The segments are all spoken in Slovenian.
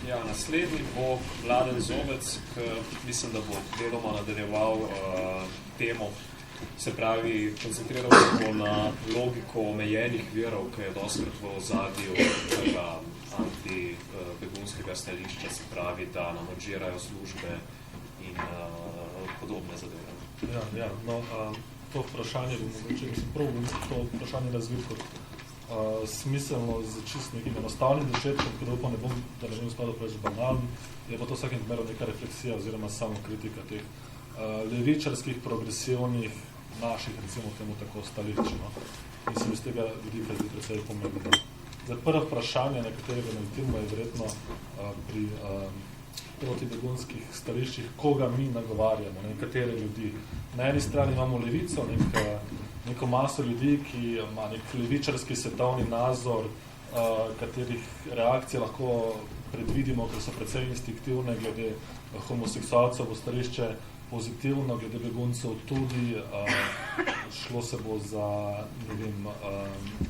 Ja, naslednji bo Vladen Zobec, ki mislim, da bo deloma nadaljeval temo. Se pravi, koncentriral se bo na logiko omejenih virov, ki je doskrat v ozadju tega anti-begunskega stališča, se pravi, da nam odžirajo službe in podobne zadeve. To vprašanje bo mogoče, to vprašanje razvil kot smiselno z čist nekim enostavnim začetkom, ker upam ne bom, da ne bom spadal preveč banalno, je pa to vsakem primeru neka refleksija oziroma samo kritika teh levičarskih, progresivnih, naših, recimo temu tako, stališč. In sem iz tega vidika zdi precej pomembno. Zdaj, prvo vprašanje, na katerega naletimo, je verjetno pri protibegunskih stališčih, koga mi nagovarjamo, katere ljudi. Na eni strani imamo levico, neko maso ljudi, ki ima nek levičarski svetovni nazor, katerih reakcije lahko predvidimo, ker so precej instinktivne, glede homoseksualcev bo stališče pozitivno, glede beguncev tudi, šlo se bo za,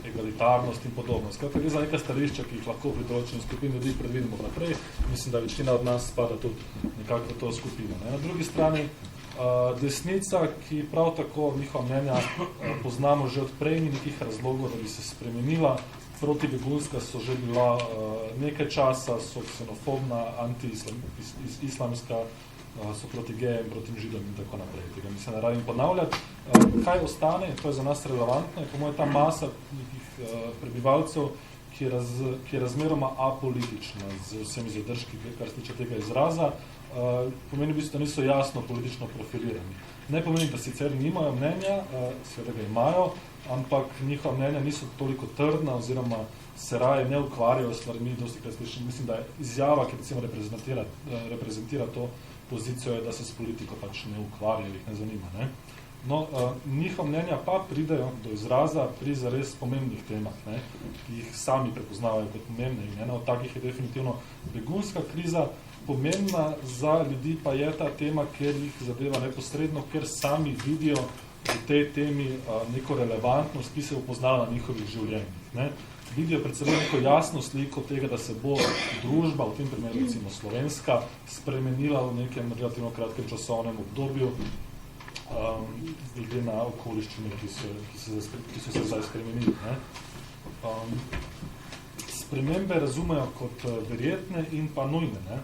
egalitarnost in podobno. Skratka, gre za neka stališča, ki jih lahko pri določenih skupin ljudi predvidimo naprej. Mislim, da večina od nas spada tudi nekako v to skupino. Na drugi strani desnica, ki prav tako njihova mnenja poznamo že od prej, ni nekih razlogov, da bi se spremenila. Protibegunska so že bila nekaj časa, so ksenofobna, anti-islamska, so proti gejem, proti židom in tako naprej. Tega mi se ne radim ponavljati. Kaj ostane, to je za nas relevantno, je po moje ta masa nekih prebivalcev, ki je razmeroma apolitična z vsemi zadržki, kar se tiče tega izraza, pomeni v bistvu, da niso jasno politično profilirani. Ne pomeni, da sicer nimajo mnenja, seveda ga imajo, ampak njihova mnenja niso toliko trdna oziroma se raje ne ukvarjajo s stvarmi, mislim, da je izjava, ki recimo reprezentira to pozicijo, je, da se s politiko pač ne ukvarjajo, jih ne zanima. Ne? No, njihova mnenja pa pridejo do izraza pri zares pomembnih temah, ki jih sami prepoznavajo kot pomembne. In ena od takih je definitivno begunska kriza. Pomembna za ljudi pa je ta tema, ker jih zadeva neposredno, ker sami vidijo v tej temi neko relevantnost, ki se je upoznala na njihovih življenjih. Ne? Vidijo predvsem neko jasno sliko tega, da se bo družba, v tem primeru recimo slovenska, spremenila v nekem relativno kratkem časovnem obdobju, glede na okoliščine, ki so se zdaj spremenili. Spremembe razumejo kot verjetne in pa nujne. Ne?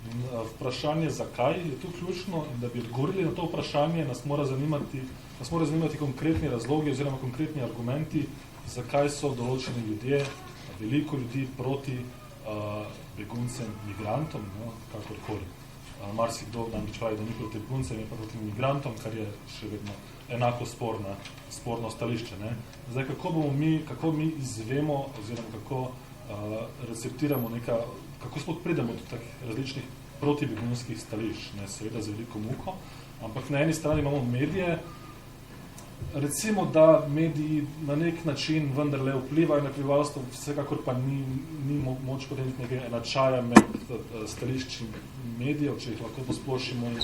In vprašanje, zakaj je tu ključno, in da bi odgovorili na to vprašanje, nas mora zanimati konkretni razlogi oziroma konkretni argumenti, zakaj so določeni ljudje, veliko ljudi proti beguncem, migrantom, kakorkoli. Marsikdo namreč pravi, da ni proti beguncem, je pa proti migrantom, kar je še vedno enako sporno stališče. Ne? Zdaj, kako mi izvemo oziroma kako receptiramo kako sploh pridemo do takih različnih protibegunskih stališč, seveda z veliko muko, ampak na eni strani imamo medije, recimo, da mediji na nek način vendarle vplivajo na prebivalstvo, vsekakor pa ni moč podeliti nekaj enačaja med stališči medijev, če jih lahko posplošimo in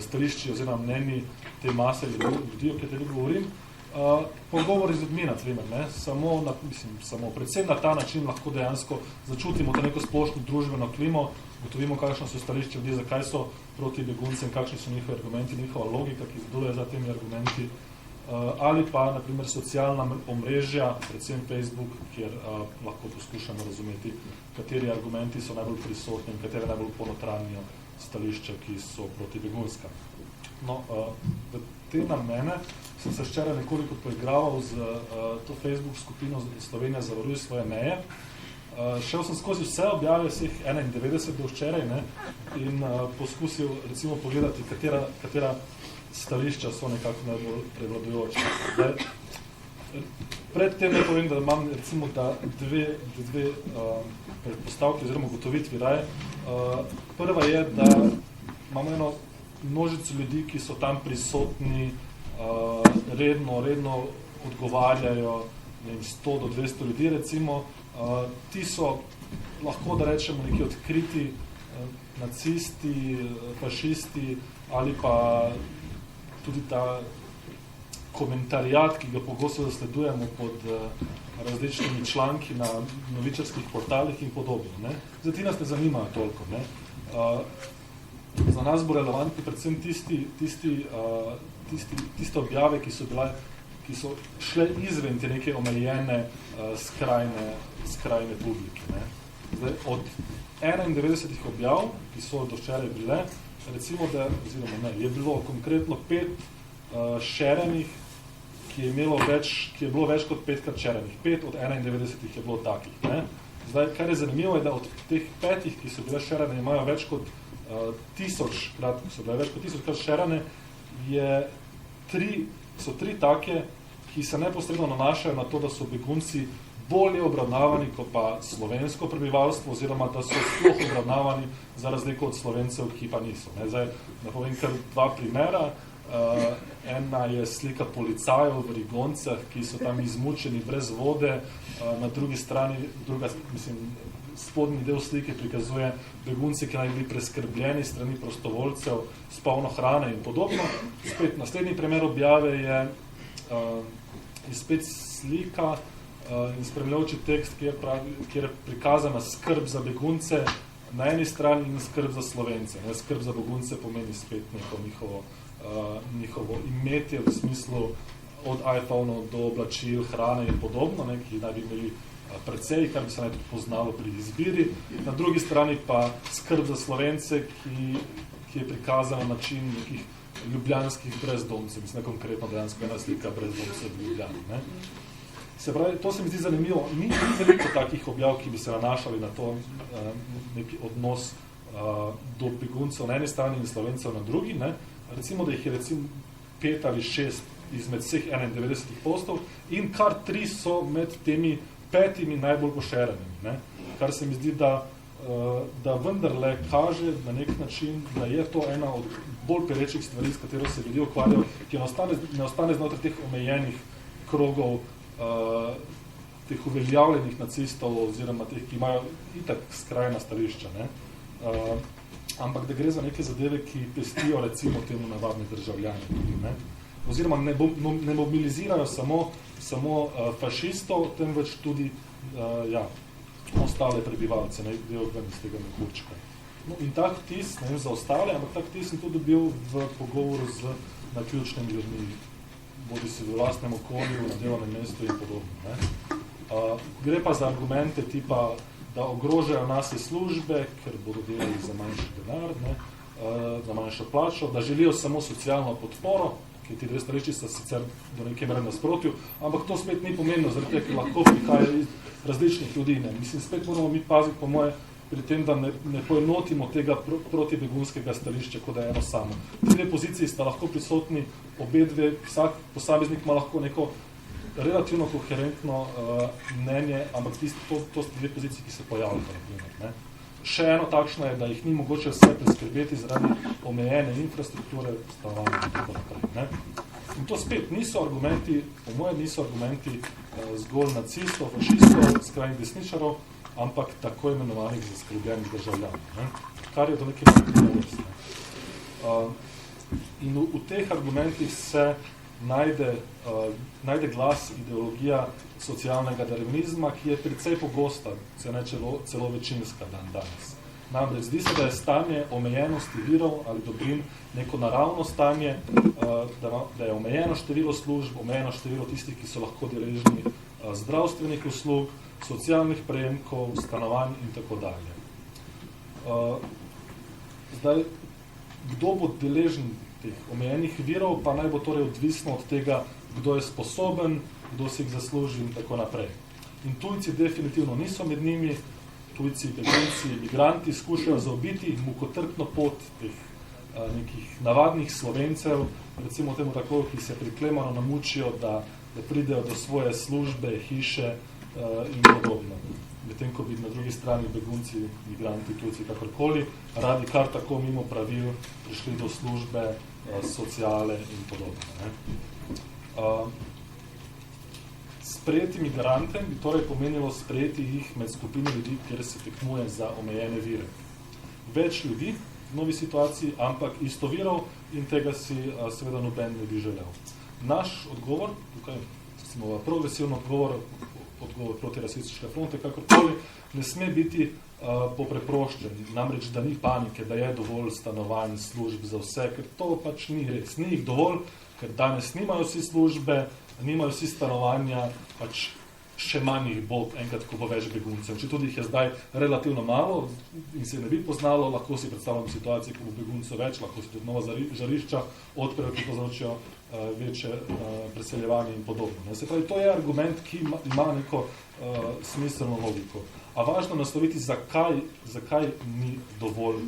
stališči oziroma mnenji te mase ljudi, o kateri govorim. Pogovori z ljudmi, na primer, predvsem na ta način lahko dejansko začutimo to neko splošno družbeno klimo, gotovimo, kakšno so stališče ljudi, zakaj so proti beguncem, kakšni so njihovi argumenti, njihova logika, ki zadoluje za temi argumenti, ali pa, na primer, socialna omrežja, predvsem Facebook, kjer lahko poskušamo razumeti, kateri argumenti so najbolj prisotni in katere najbolj ponotranijo stališča, ki so proti begunska. No, v te namene sem se včeraj nekoliko poigraval z to Facebook skupino Slovenija zavaruje svoje meje. Šel sem skozi vse objave, vseh 91 do včeraj, in poskusil recimo pogledati, katera stališča so nekako najbolj prevladujoče. Pred tem ne povem, da imam recimo dve predpostavke oziroma ugotovitvi raje. Prva je, da imamo eno množico ljudi, ki so tam prisotni, redno odgovarjajo 100 do 200 ljudi, recimo. Ti so, lahko da rečemo, neki odkriti nacisti, fašisti ali pa tudi ta komentarjat, ki ga pogosto zasledujemo pod različnimi članki na novičarskih portalih in podobno. Ne. Zdaj, ti nas ne zanimajo toliko. Ne. Za nas bo relevantni predvsem tiste objave, ki so šle izven te neke omejene skrajne publike. Ne. Zdaj, od 91 objav, ki so do včeraj bile, recimo, da, oziroma ne, je bilo konkretno 5 šerenih, ki je bilo več kot 5krat šerenih. 5 od 91 je bilo takih. Ne. Zdaj, kar je zanimivo, je, da od teh 5, ki so bile šerene, imajo več kot 1000krat, so bile več kot 1000krat šerene, so 3 take, ki se neposredno nanašajo na to, da so begunci bolje obravnavani kot pa slovensko prebivalstvo, oziroma da so sploh obravnavani za razliko od Slovencev, ki pa niso. Ne. Zdaj, da povem kar 2 primera. Ena je slika policajev v Rigoncah, ki so tam izmučeni brez vode, na drugi strani, spodnji del slike prikazuje begunci, ki naj bili preskrbljeni strani prostovoljcev s polno hrane in podobno. Spet naslednji primer objave je spet slika in spremljajoči tekst, kjer je prikazana skrb za begunce na eni strani in skrb za Slovence. Skrb za begunce pomeni spet neko njihovo imetje v smislu od iPhone do oblačil, hrane in podobno, ki naj bi imeli precej, kar bi se naj tudi poznalo pri izbiri. Na drugi strani pa skrb za Slovence, ki je prikazana na način nekih ljubljanskih brezdomcev. Mislim, konkretno dejansko ena slika brezdomcev v Ljubljani. Ne. Se pravi, to se mi zdi zanimivo. Ni veliko takih objav, ki bi se nanašali na to neki odnos do beguncev na eni strani in Slovencev na drugi. Ne. Recimo, da jih je 5 ali 6 izmed vseh 91 postov in kar 3 so med temi 5 najbolj pošerenimi. Ne. Kar se mi zdi, da vendarle kaže na nek način, da je to ena od bolj perečih stvari, s katero se ljudje ukvarjajo, ki ne ostane znotraj teh omejenih krogov, teh uveljavljenih nacistov oziroma teh, ki imajo itak skrajna stališča. Ne. Ampak da gre za neke zadeve, ki pestijo recimo temu navadne državljane. Ne. Oziroma ne mobilizirajo samo fašistov, temveč tudi ostale prebivalce, ne del ven iz tega mehurčka. No, in tak vtis, ne vem za ostale, ampak tak vtis sem tudi dobil v pogovoru z naključnimi ljudmi, bodi si v vlastnem okolju, na delovnem mestu in podobno. Ne. Gre pa za argumente tipa, da ogrožajo naše službe, ker bodo delali za manjši denar, ne, za manjšo plačo, da želijo samo socialno podporo, ki ti dve stališči sta sicer do neke mere nasprotju, ampak to spet ni pomembno, zaradi tega, ker lahko prihaja iz različnih ljudi. Ne. Mislim, spet moramo mi paziti, po moje, pri tem, da ne poenotimo tega protibegunskega stališča, kot da je eno samo. Ti dve poziciji sta lahko prisotni, obe dve, vsak posameznik ima lahko neko relativno koherentno mnenje, ampak to sta dve poziciji, ki se pojavljajo. Še eno takšno je, da jih ni mogoče vse preskrbeti zaradi omejene infrastrukture, stanovanja in tako naprej. Ne? In to spet niso argumenti, po mojem niso argumenti zgolj nacistov, fašistov, skrajnih desničarov, ampak tako imenovanih zaskrbljenih državljanov. Ne? Kar je do neke vrste. In v teh argumentih se najde glas ideologija socialnega darvinizma, ki je precej pogosta, se ne celo večinska dan danes. Namreč zdi se, da je stanje omejenosti virov ali dobrin neko naravno stanje, da je omejeno število služb, omejeno število tistih, ki so lahko deležni zdravstvenih uslug, socialnih prejemkov, stanovanj in tako dalje. Zdaj, kdo bo deležen teh omejenih virov, pa naj bo torej odvisno od tega, kdo je sposoben, kdo si jih zasluži in tako naprej. In tujci definitivno niso med njimi, tujci, begunci, migranti skušajo zaobiti mukotrpno pot teh nekih navadnih Slovencev, recimo temu tako, ki se priklemano namučijo, da pridejo do svoje službe, hiše in podobno. Medtem ko bi na drugi strani begunci, migranti, tujci, kakorkoli, radi kar tako mimo pravil prišli do službe, sociale in podobno. Ne? Sprejeti migrantem bi torej pomenilo sprejeti jih med skupino ljudi, kjer se tekmuje za omejene vire. Več ljudi v novi situaciji, ampak isto virov in tega si seveda noben ne bi želel. Naš odgovor, tukaj smo progresivno odgovor odgovor proti rasistične fronte, kakorkoli, ne sme biti popreproščen, namreč, da ni panike, da je dovolj stanovanj, služb za vse, ker to pač ni res. Ni jih dovolj, ker danes nimajo vsi službe, nimajo vsi stanovanja, pač še manj jih bo enkrat, ko bo več beguncev. Če tudi jih je zdaj relativno malo in se ne bi poznalo, lahko si predstavljamo situacijo, ko bo beguncev več, lahko si tudi nova žarišča odprejo, ki povzročijo večje preseljevanje in podobno. Se pravi, to je argument, ki ima neko smiselno logiko. A važno nasloviti, zakaj ni dovolj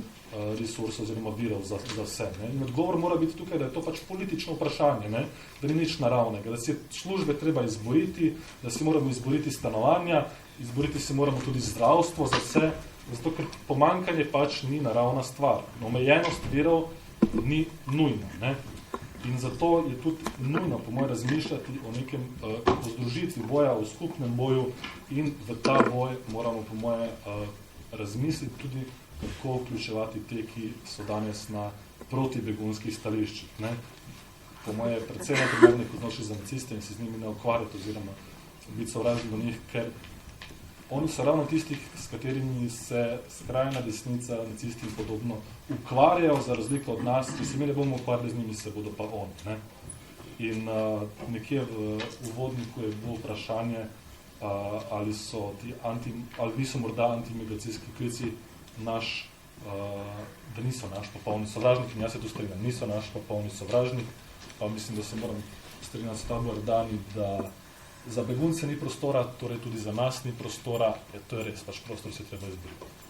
resursov oziroma virov za vse. Ne? In odgovor mora biti tukaj, da je to pač politično vprašanje, ne? Da ni nič naravnega, da si službe treba izboriti, da si moramo izboriti stanovanja, izboriti si moramo tudi zdravstvo za vse, zato ker pomanjkanje pač ni naravna stvar. Omejenost virov ni nujna. Ne? In zato je tudi nujno, po moje, razmišljati o nekem združitvi boja, o skupnem boju in v ta boj moramo, po moje, razmisliti tudi, kako vključevati te, ki so danes na protibegunskih stališčih. Ne? Po moje, predvsem neprimernih odnosi za naciste in se z njimi ne ukvarjati oziroma biti sovražni do njih, ker oni so ravno tistih, s katerimi se skrajna desnica, nacisti in podobno ukvarjajo, za razliko od nas, ki se mi ne bomo ukvarjali z njimi, se bodo pa oni. Ne? In nekje v uvodniku je bilo vprašanje, ali niso morda antimigracijski klici da niso naš popolni sovražnik, in jaz se tu strinjam, niso naš popolni sovražnik, pa mislim, da se moram strinjati s tabo, Dani, da za begunce ni prostora, torej tudi za nas ni prostora, to je res, pač prostor se treba izboriti.